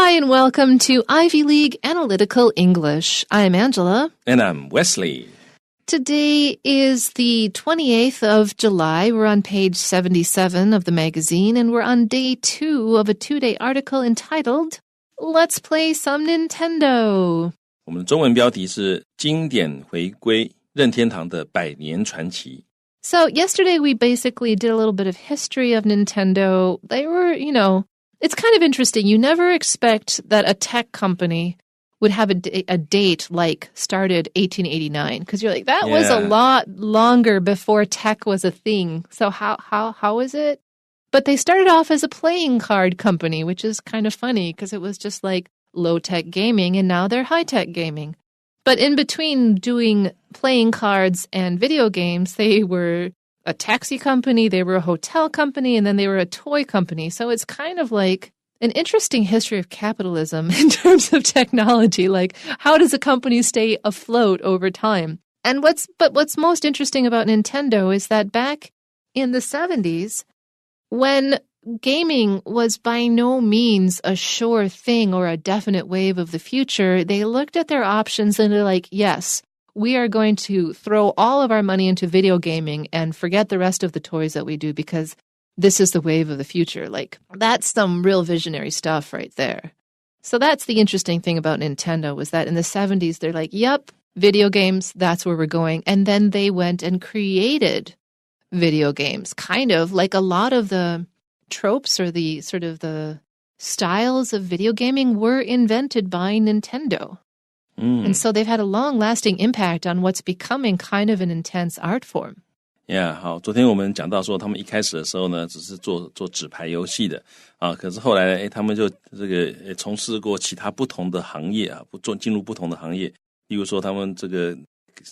Hi, and welcome to Ivy League Analytical English. I'm Angela. And I'm Wesley. Today is the 28th of July. We're on page 77 of the magazine, and we're on day 2 of a 2-day article entitled, Let's Play Some Nintendo. 我们的中文标题是经典回归任天堂的百年传奇。So yesterday we basically did a little bit of history of Nintendo. They were, it's kind of interesting. You never expect that a tech company would have a date like started 1889 because you're like, that was a lot longer before tech was a thing. So how is it? But they started off as a playing card company, which is kind of funny because it was just like low-tech gaming, and now they're high-tech gaming. But in between doing playing cards and video games, they were a taxi company, they were a hotel company, and then they were a toy company. So it's kind of like an interesting history of capitalism in terms of technology. Like, how does a company stay afloat over time? And what's most interesting about Nintendo is that back in the 70s, when gaming was by no means a sure thing or a definite wave of the future, they looked at their options and they're like, yes, we are going to throw all of our money into video gaming and forget the rest of the toys that we do because this is the wave of the future. Like, that's some real visionary stuff right there. So that's the interesting thing about Nintendo was that in the 70s, they're like, yep, video games, that's where we're going. And then they went and created video games, kind of like a lot of the tropes or the sort of the styles of video gaming were invented by Nintendo. And so they've had a long-lasting impact on what's becoming kind of an intense art form. Yeah, 好，昨天我们讲到说，他们一开始的时候呢，只是做纸牌游戏的啊，可是后来呢，他们就这个从事过其他不同的行业啊，进入不同的行业，例如说他们这个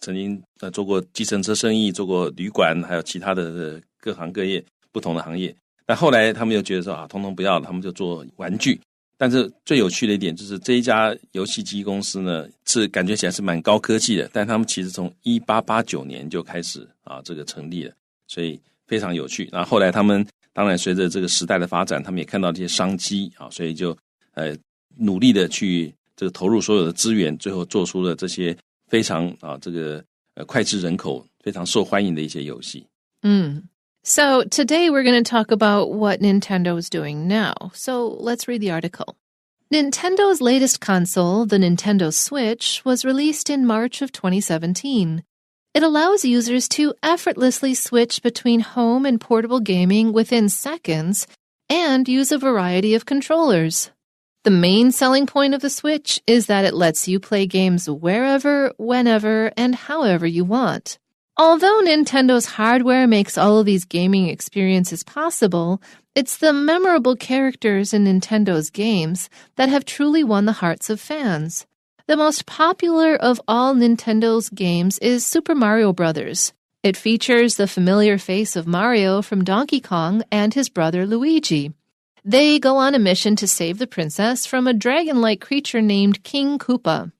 曾经做过计程车生意，做过旅馆，还有其他的各行各业不同的行业。但后来他们又觉得说啊，通通不要了，他们就做玩具。但是最有趣的一点就是这一家游戏机公司呢，是感觉起来是蛮高科技的，但他们其实从1889年就开始啊这个成立了，所以非常有趣。然后后来他们当然随着这个时代的发展，他们也看到这些商机啊，所以就努力的去这个投入所有的资源，最后做出了这些非常啊这个脍炙人口、非常受欢迎的一些游戏。So today we're going to talk about what Nintendo is doing now. So let's read the article. Nintendo's latest console, the Nintendo Switch, was released in March of 2017. It allows users to effortlessly switch between home and portable gaming within seconds and use a variety of controllers. The main selling point of the Switch is that it lets you play games wherever, whenever, and however you want. Although Nintendo's hardware makes all of these gaming experiences possible, it's the memorable characters in Nintendo's games that have truly won the hearts of fans. The most popular of all Nintendo's games is Super Mario Bros. It features the familiar face of Mario from Donkey Kong and his brother Luigi. They go on a mission to save the princess from a dragon-like creature named King Koopa.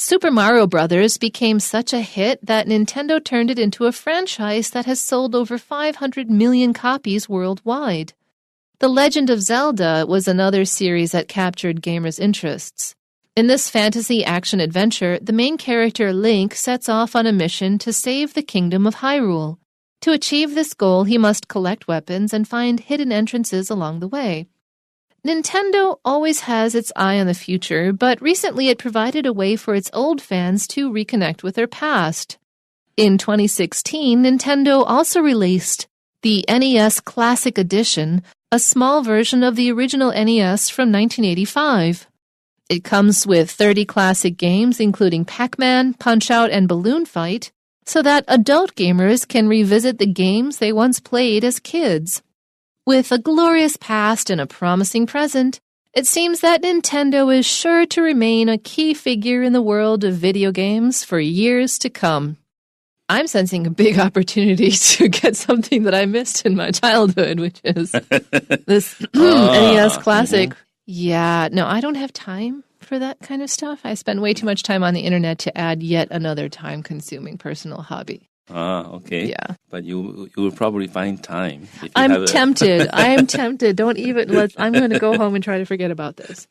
Super Mario Bros. Became such a hit that Nintendo turned it into a franchise that has sold over 500 million copies worldwide. The Legend of Zelda was another series that captured gamers' interests. In this fantasy action-adventure, the main character Link sets off on a mission to save the Kingdom of Hyrule. To achieve this goal, he must collect weapons and find hidden entrances along the way. Nintendo always has its eye on the future, but recently it provided a way for its old fans to reconnect with their past. In 2016, Nintendo also released the NES Classic Edition, a small version of the original NES from 1985. It comes with 30 classic games, including Pac-Man, Punch-Out, and Balloon Fight, so that adult gamers can revisit the games they once played as kids. With a glorious past and a promising present, it seems that Nintendo is sure to remain a key figure in the world of video games for years to come. I'm sensing a big opportunity to get something that I missed in my childhood, which is this NES Classic. Yeah, no, I don't have time for that kind of stuff. I spend way too much time on the internet to add yet another time-consuming personal hobby. Okay. Yeah. But you will probably find time. If you I'm tempted. I am tempted. Don't even I'm going to go home and try to forget about this.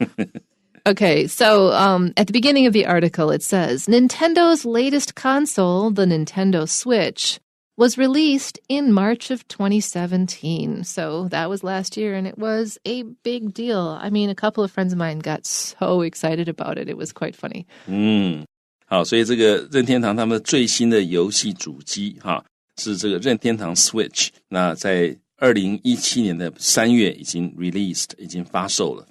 Okay, so at the beginning of the article, it says, Nintendo's latest console, the Nintendo Switch, was released in March of 2017. So that was last year, and it was a big deal. I mean, a couple of friends of mine got so excited about it. It was quite funny. 好，所以这个任天堂他们最新的游戏主机是这个任天堂 Switch， 那在2017年的3月已经 released， 已经发售了。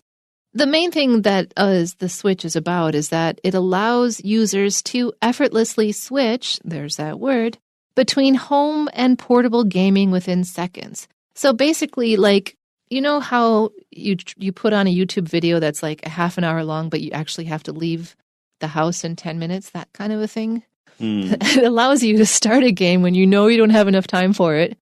The main thing that the Switch is about is that it allows users to effortlessly switch, there's that word, between home and portable gaming within seconds. So basically, like, you know how you put on a YouTube video that's like a half an hour long, but you actually have to leave the house in 10 minutes, that kind of a thing? It allows you to start a game when you know you don't have enough time for it,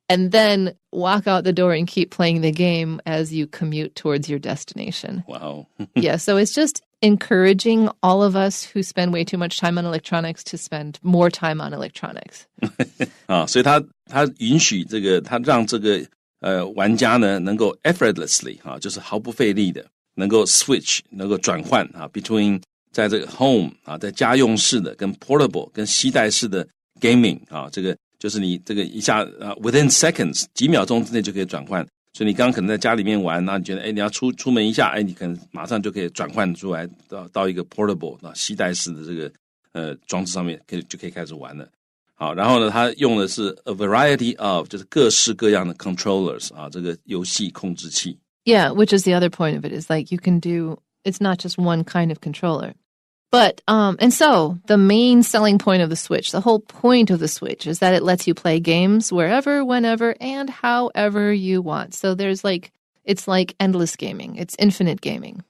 and then walk out the door and keep playing the game as you commute towards your destination. Wow. Yeah, so it's just encouraging all of us who spend way too much time on electronics to spend more time on electronics. 所以他允许这个，他让这个玩家呢能够 effortlessly 就是毫不费力的能够 switch， 能够转换between 在这个 home 在家用式的跟 portable 跟携带式的 gaming 这个就是你这个一下within seconds 几秒钟之内就可以转换，所以你刚刚可能在家里面玩，那你觉得你要出门一下，你可能马上就可以转换出来到一个 portable 携带式的这个装置上面就可以开始玩了。好，然后呢，它用的是 a variety of 就是各式各样的 controllers 这个游戏控制器。Yeah, which is the other point of it is like you can do, it's not just one kind of controller. But, and so the main selling point of the Switch, the whole point of the Switch is that it lets you play games wherever, whenever, and however you want. So it's like endless gaming. It's infinite gaming.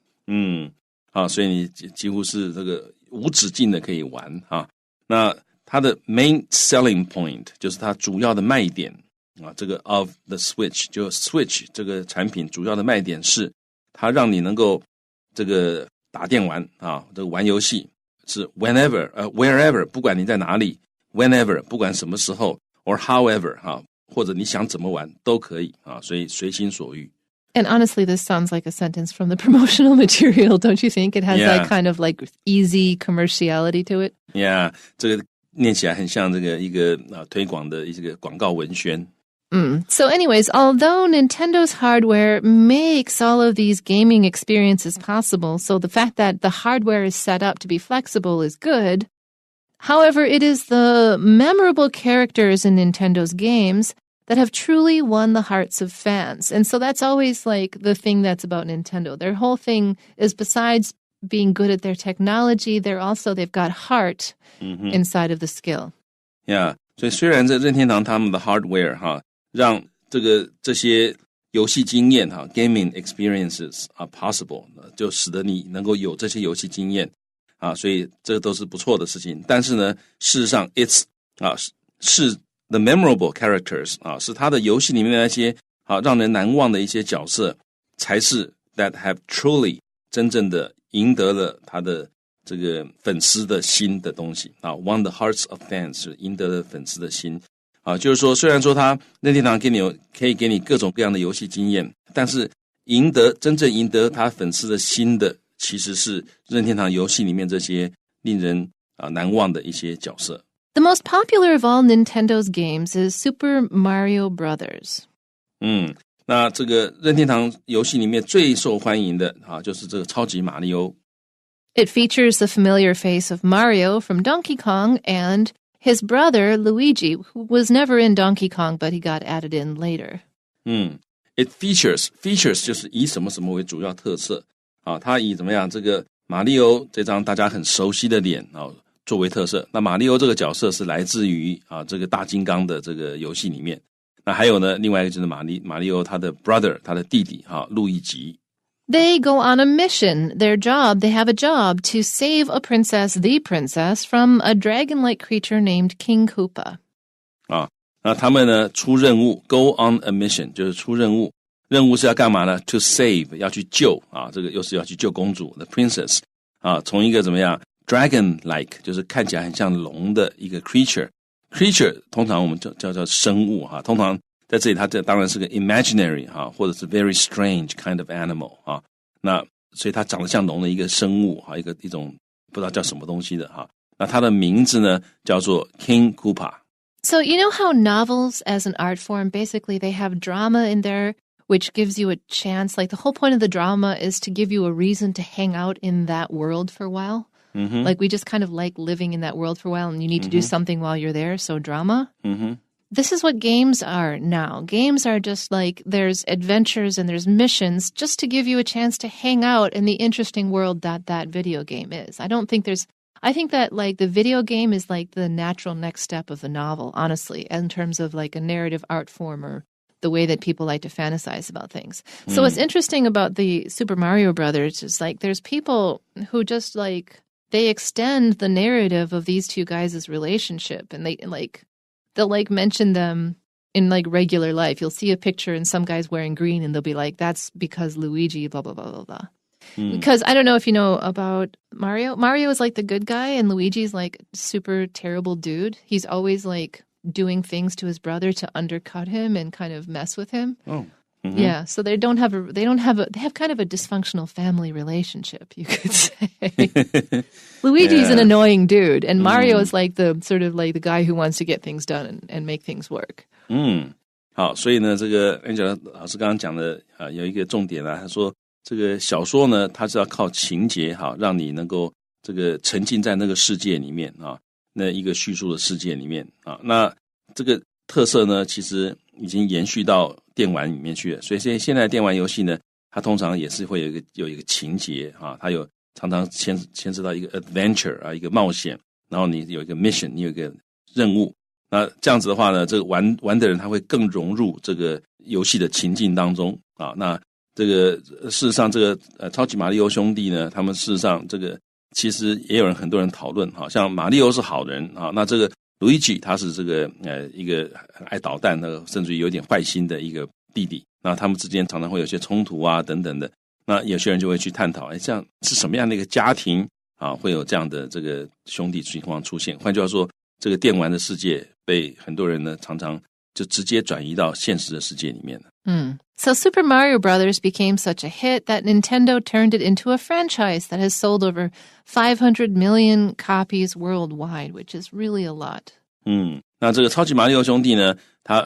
所以你几乎是这个无止境的可以玩那它的 main selling point 就是它主要的卖点这个 of the Switch 就 Switch 这个产品主要的卖点是它让你能够这个打电玩这个玩游戏是 whenever wherever 不管你在哪里 whenever 不管什么时候 or however 或者你想怎么玩都可以所以随心所欲。And honestly, this sounds like a sentence from the promotional material, don't you think? It has that kind of like easy commerciality to it. Yeah, 这个念起来很像这个一个推广的一个广告文宣。So anyways, although Nintendo's hardware makes all of these gaming experiences possible, so the fact that the hardware is set up to be flexible is good. However, it is the memorable characters in Nintendo's games that have truly won the hearts of fans. And so that's always like the thing that's about Nintendo. Their whole thing is besides being good at their technology, they've got heart inside of the skill. Yeah, 所以虽然这任天堂他们的 hardware 让这些游戏经验gaming experiences are possible 就使得你能够有这些游戏经验所以这都是不错的事情。但是呢，事实上 it's 是 the memorable characters 是他的游戏里面的那些让人难忘的一些角色才是 that have truly 真正的赢得了他的这个粉丝的心的东西won the hearts of fans 是赢得了粉丝的心就是说虽然说他任天堂可以给你各种各样的游戏经验，但是真正赢得他粉丝的心的其实是任天堂游戏里面这些令人难忘的一些角色。The most popular of all Nintendo's games is Super Mario Brothers. 那这个任天堂游戏里面最受欢迎的就是这个超级马里欧。It features the familiar face of Mario from Donkey Kong and his brother Luigi, who was never in Donkey Kong, but he got added in later. It features 就是以什么什么为主要特色它以怎么样这个马里欧这张大家很熟悉的脸作为特色。那马里欧这个角色是来自于这个大金刚的这个游戏里面。那还有呢，另外一个就是马里欧他的 brother 他的弟弟路易吉。They go on a mission. They have a job to save the princess, from a dragon-like creature named King Koopa. 那他们呢出任务 go on a mission 就是出任务，任务是要干嘛呢 ？To save 要去救这个又是要去救公主 the princess 从一个怎么样 dragon-like 就是看起来很像龙的一个 creature creature 通常我们叫生物哈，通常在这里它这当然是个 imaginary 哈，或者是 very strange kind of animal 啊，那所以它长得像龙的一个生物哈，一种不知道叫什么东西的哈。那它的名字呢叫做 King Koopa。So you know how novels as an art form, basically they have drama in there, which gives you a chance, like the whole point of the drama is to give you a reason to hang out in that world for a while. Mm-hmm. Like we just kind of like living in that world for a while and you need to do something while you're there, so drama. Mm-hmm. This is what games are now. Games are just like there's adventures and there's missions just to give you a chance to hang out in the interesting world that video game is. I think that like the video game is like the natural next step of the novel, honestly, in terms of like a narrative art form or the way that people like to fantasize about things. So what's interesting about the Super Mario Brothers is like there's people who just like they extend the narrative of these two guys' relationship and they'll like mention them in like regular life. You'll see a picture and some guy's wearing green and they'll be like, that's because Luigi, blah, blah, blah, blah, blah. Because I don't know if you know about Mario. Mario is like the good guy and Luigi's like super terrible dude. He's always like doing things to his brother to undercut him and kind of mess with him. Oh. Mm-hmm. Yeah, so they have kind of a dysfunctional family relationship, you could say. Luigi's an annoying dude, and Mario is like the sort of like the guy who wants to get things done and make things work. 好，所以呢，这个 Angela 老师刚刚讲的有一个重点啊，他说这个小说呢，它是要靠情节哈，让你能够这个沉浸在那个世界里面啊，那一个叙述的世界里面啊，那这个特色呢，其实已经延续到电玩里面去了，所以现在的电玩游戏呢，它通常也是会有一个情节啊，它有常常牵涉到一个 adventure 啊，一个冒险，然后你有一个 mission， 你有一个任务，那这样子的话呢，这个玩的人他会更融入这个游戏的情境当中啊。那这个事实上，这个超级马里奥兄弟呢，他们事实上这个其实也有很多人讨论，好像马里奥是好人啊，那这个Luigi 他是这个一个很爱捣蛋的，甚至于有点坏心的一个弟弟，那他们之间常常会有些冲突啊等等的，那有些人就会去探讨，这样是什么样的一个家庭啊，会有这样的这个兄弟情况出现。换句话说，这个电玩的世界被很多人呢常常就直接转移到现实的世界里面了。So Super Mario Brothers became such a hit that Nintendo turned it into a franchise that has sold over 500 million copies worldwide, which is really a lot. 那这个超级马里奥兄弟呢，它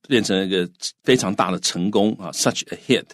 变成了一个非常大的成功啊 ，such a hit。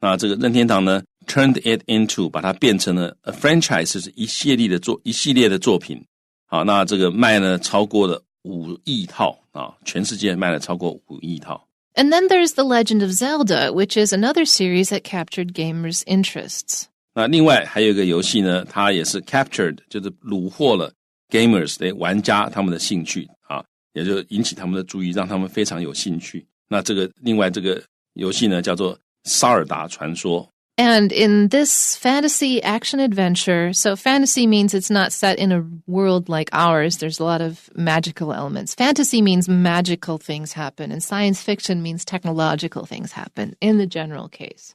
那这个任天堂呢 ，turned it into 把它变成了 a franchise， 就是一系列的作品。好，那这个卖呢超过了5亿套啊，全世界卖了超过5亿套。And then there's The Legend of Zelda, which is another series that captured gamers' interests. 那另外还有一个游戏呢，它也是 captured， 就是虏获了 gamers 的玩家他们的兴趣啊，也就引起他们的注意，让他们非常有兴趣。那另外这个游戏呢，叫做萨尔达传说。And in this fantasy action adventure, so fantasy means it's not set in a world like ours. There's a lot of magical elements. Fantasy means magical things happen, and science fiction means technological things happen in the general case.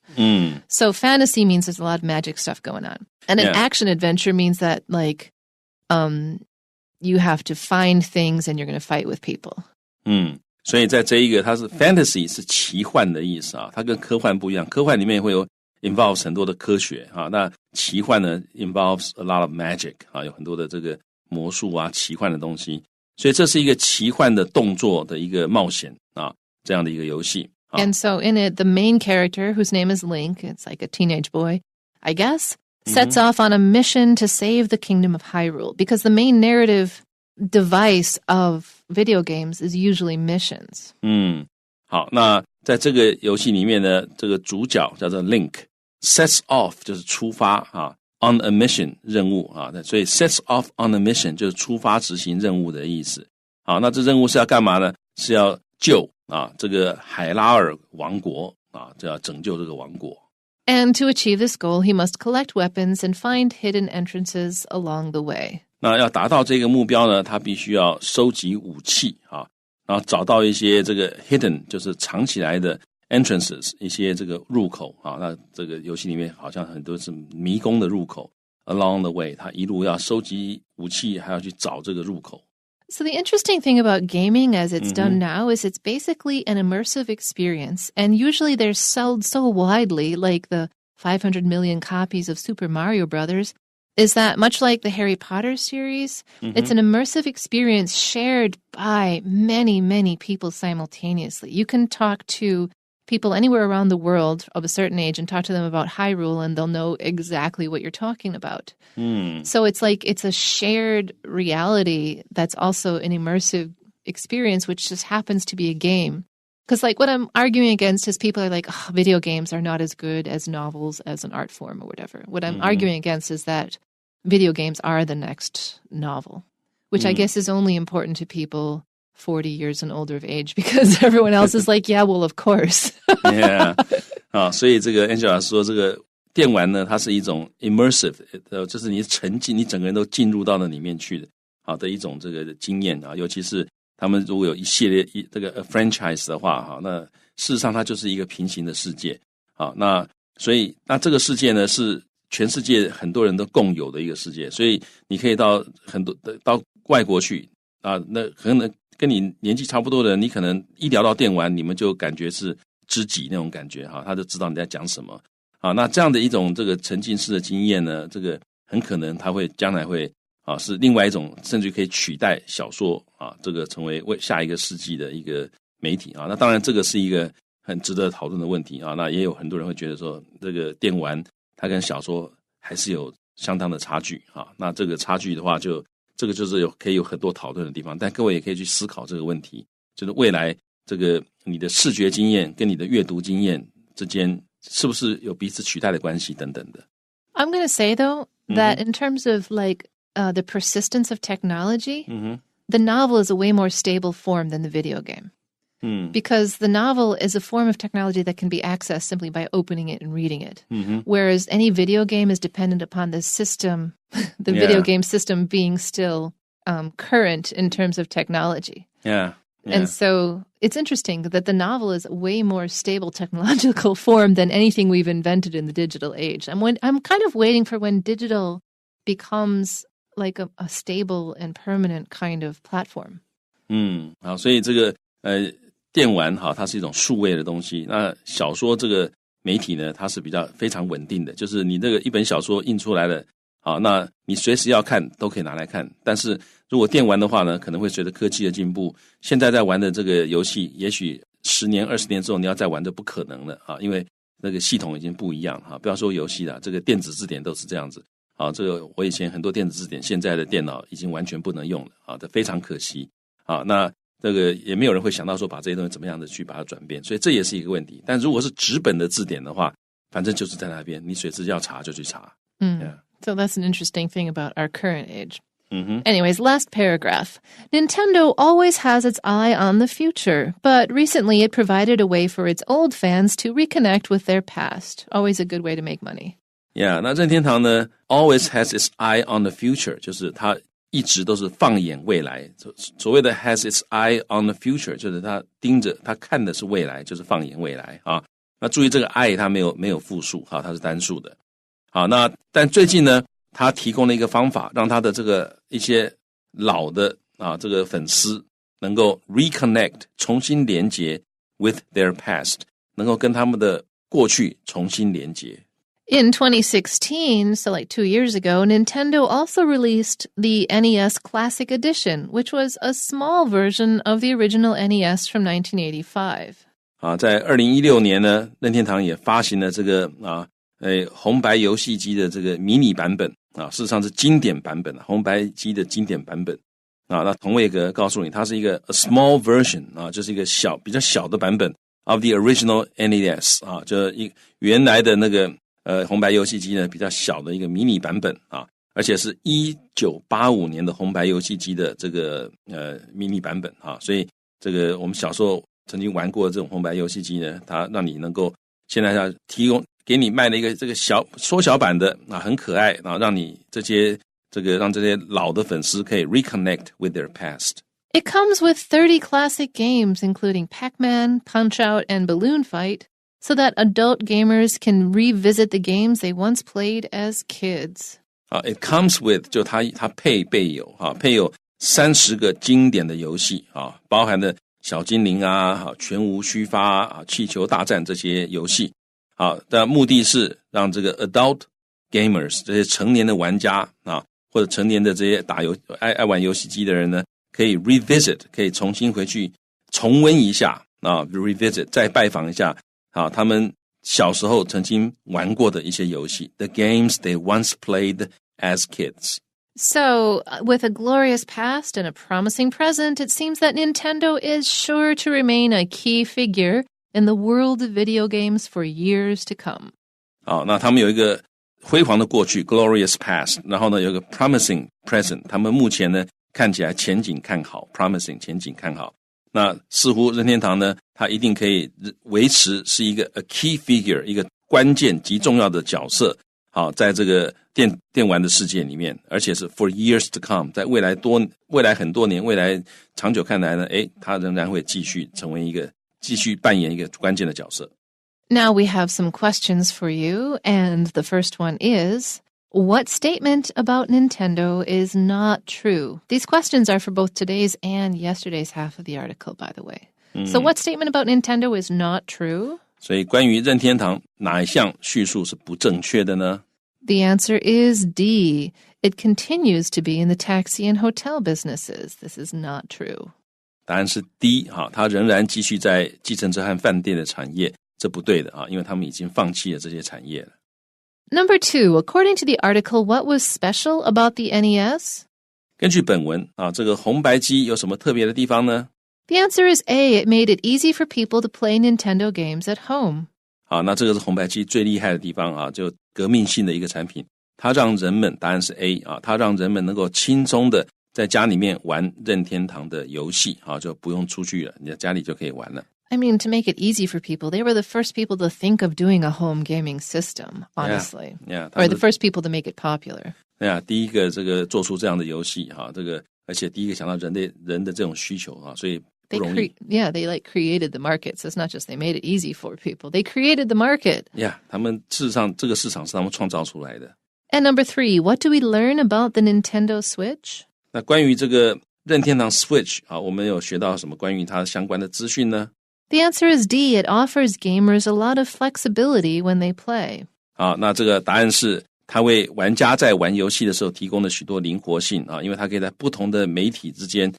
So fantasy means there's a lot of magic stuff going on. And an action adventure means that like you have to find things and you're going to fight with people. 所以在这一个它是 fantasy 是奇幻的意思啊，它跟科幻不一样，科幻里面会有involves 很多的科学啊，那奇幻呢 involves a lot of magic 啊，有很多的这个魔术啊，奇幻的东西，所以这是一个奇幻的动作的一个冒险啊，这样的一个游戏。And so in it, the main character, whose name is Link, it's like a teenage boy, I guess, sets off on a mission to save the kingdom of Hyrule, because the main narrative device of video games is usually missions. 好，那在这个游戏里面呢，这个主角叫做 Link。Sets off 就是出发啊 ，on a mission 任务啊，所以 sets off on a mission 就是出发执行任务的意思。好，那这任务是要干嘛呢？是要救啊这个海拉尔王国啊，就要拯救这个王国。And to achieve this goal, he must collect weapons and find hidden entrances along the way. 那要达到这个目标呢，他必须要收集武器啊，然后找到一些这个 hidden 就是藏起来的。entrances 一些这个入口啊，那这个游戏里面好像很多是迷宫的入口 along the way， 他一路要收集武器，还要去找这个入口。So the interesting thing about gaming as it's done now is it's basically an immersive experience, and usually they're sold so widely, like the 500 million copies of Super Mario Brothers, is that much like the Harry Potter series, it's an immersive experience shared by many, many people simultaneously. You can talk to people anywhere around the world of a certain age and talk to them about Hyrule, and they'll know exactly what you're talking about. So it's like it's a shared reality that's also an immersive experience, which just happens to be a game. Because like what I'm arguing against is people are like, oh, video games are not as good as novels as an art form or whatever. What I'm arguing against is that video games are the next novel, which I guess is only important to people 40 years and older of age, because everyone else is like, yeah, well, of course. Yeah. 所以这个 Angela 老师说，这个电玩呢，它是一种 immersive， 就是你沉浸，你整个人都进入到那里面去的，的一种这个经验啊。尤其是他们如果有一系列这个 franchise 的话，那事实上它就是一个平行的世界。那所以那这个世界呢，是全世界很多人都共有的一个世界，所以你可以到外国去啊，那可能跟你年纪差不多的人，你可能一聊到电玩，你们就感觉是知己那种感觉哈，他就知道你在讲什么。那这样的一种这个沉浸式的经验呢，这个很可能它会将来会是另外一种，甚至可以取代小说这个成为下一个世纪的一个媒体那当然这个是一个很值得讨论的问题那也有很多人会觉得说，这个电玩它跟小说还是有相当的差距那这个差距的话这个就是可以有很多讨论的地方，但各位也可以去思考这个问题，就是未来这个你的视觉经验跟你的阅读经验之间是不是有彼此取代的关系等等的。I'm going to say though that in terms of like the persistence of technology, the novel is a way more stable form than the video game. Because the novel is a form of technology that can be accessed simply by opening it and reading it. Whereas any video game is dependent upon the system, the video game system being still current in terms of technology. Yeah. And so it's interesting that the novel is a way more stable technological form than anything we've invented in the digital age. I'm kind of waiting for when digital becomes like a stable and permanent kind of platform. 好，所以这个电玩它是一种数位的东西，那小说这个媒体呢，它是非常稳定的，就是你这个一本小说印出来了那你随时要看都可以拿来看，但是如果电玩的话呢，可能会随着科技的进步，现在在玩的这个游戏也许10年20年之后你要再玩就不可能了因为那个系统已经不一样不要说游戏了，这个电子字典都是这样子这个我以前很多电子字典现在的电脑已经完全不能用了这非常可惜那这个也没有人会想到说把这些东西怎么样的去把它转变，所以这也是一个问题。但如果是纸本的字典的话，反正就是在那边，你随时要查就去查。So that's an interesting thing about our current age. Anyways, last paragraph. Nintendo always has its eye on the future, but recently it provided a way for its old fans to reconnect with their past. Always a good way to make money. Yeah, 那任天堂呢 always has its eye on the future, 就是它一直都是放眼未来，所谓的 has its eye on the future 就是他盯着他看的是未来，就是放眼未来那注意这个 eye 它没有复数它是单数的那但最近呢他提供了一个方法，让他的这个一些老的这个粉丝能够 reconnect 重新连结 with their past， 能够跟他们的过去重新连结。In 2016, so like 2 years ago, Nintendo also released the NES Classic Edition, which was a small version of the original NES from 1985. 在2016年呢，任天堂也发行了这个红白游戏机的这个迷你版本事实上是经典版本红白机的经典版本那同位格告诉你，它是一个 a small version 就是一个比较小的版本 of the original NES 就原来的那个红白游戏机呢比较小的一个迷你版本而且是1985年的红白游戏机的这个迷你版本所以这个我们小时候曾经玩过这种红白游戏机呢，它让你能够现在要提供给你卖了一个这个缩小版的很可爱让你让这些老的粉丝可以 reconnect with their past. It comes with 30 classic games, including Pac-Man, Punch-Out, and Balloon Fight, so that adult gamers can revisit the games they once played as kids. It comes with 就它配有30个经典的游戏啊，包含了小精灵啊、全无虚发啊、气球大战这些游戏。好，但目的是让这个 adult gamers 这些成年的玩家啊，或者成年的这些爱玩游戏机的人呢，可以 revisit， 可以重新回去重温一下啊 ，revisit 再拜访一下啊，他们小时候曾经玩过的一些游戏 ，the games they once played as kids. So, with a glorious past and a promising present, it seems that Nintendo is sure to remain a key figure in the world of video games for years to come. 好，那他们有一个辉煌的过去 glorious past， 然后呢有一个 promising present， 他们目前呢看起来前景看好 promising 前景看好。那似乎任天堂呢，它一定可以维持是一个 a key figure， 一个关键极重要的角色。好，在这个电玩的世界里面，而且是 for years to come， 在未来很多年，未来长久看来呢，它仍然会继续扮演一个关键的角色。Now we have some questions for you, and the first one is, what statement about Nintendo is not true? These questions are for both today's and yesterday's half of the article, by the way. So what statement about Nintendo is not true? 所以关于任天堂哪一项叙述是不正确的呢？ The answer is D. It continues to be in the taxi and hotel businesses. This is not true. 答案是 D， 它仍然继续在计程车和饭店的产业，这不对的，因为他们已经放弃了这些产业了。Number 2, according to the article, what was special about the NES? 根据本文这个红白机有什么特别的地方呢？ The answer is A. It made it easy for people to play Nintendo games at home. 好，那这个是红白机最厉害的地方就革命性的一个产品，它让人们，答案是 A 它让人们能够轻松的在家里面玩任天堂的游戏就不用出去了，你在家里就可以玩了。I mean, to make it easy for people, they were the first people to think of doing a home gaming system, honestly. Yeah, or the first people to make it popular. 第一个这个做出这样的游戏这个而且第一个想到人的这种需求所以不容易。They created the market. So it's not just they made it easy for people. They created the market. Yeah, 他们事实上这个市场是他们创造出来的。And number 3, what do we learn about the Nintendo Switch? 那关于这个任天堂 Switch 我们有学到什么关于它相关的资讯呢？ The answer is D. It offers gamers a lot of flexibility when they play. 那这个答案是它为玩家在玩游戏的时候提供了许多灵活性因为它可以在不同的媒体之间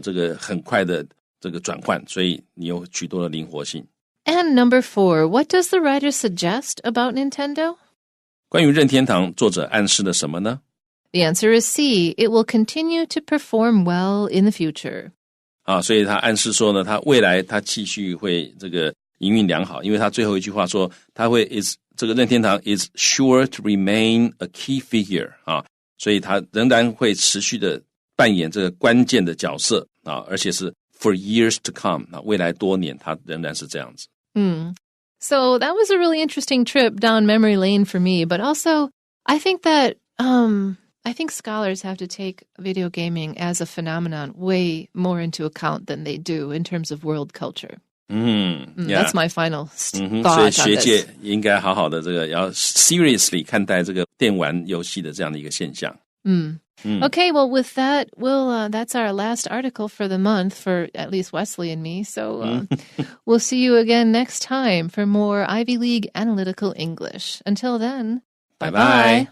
这个很快的这个转换，所以你有许多的灵活性。And number 4, what does the writer suggest about Nintendo? 关于任天堂，作者暗示了什么呢？ The answer is C. It will continue to perform well in the future. 所以他暗示说呢，他未来他继续会这个营运良好，因为他最后一句话说，他会这个任天堂 is sure to remain a key figure 所以他仍然会持续的扮演这个关键的角色而且是 for years to come 未来多年他仍然是这样子。So that was a really interesting trip down memory lane for me, but also I think that I think scholars have to take video gaming as a phenomenon way more into account than they do in terms of world culture. That's my final thought. 所以学界应该好好的这个要 seriously 看待这个电玩游戏的这样的一个现象。Okay, well, with that, that's our last article for the month for at least Wesley and me. So we'll see you again next time for more Ivy League Analytical English. Until then, bye-bye.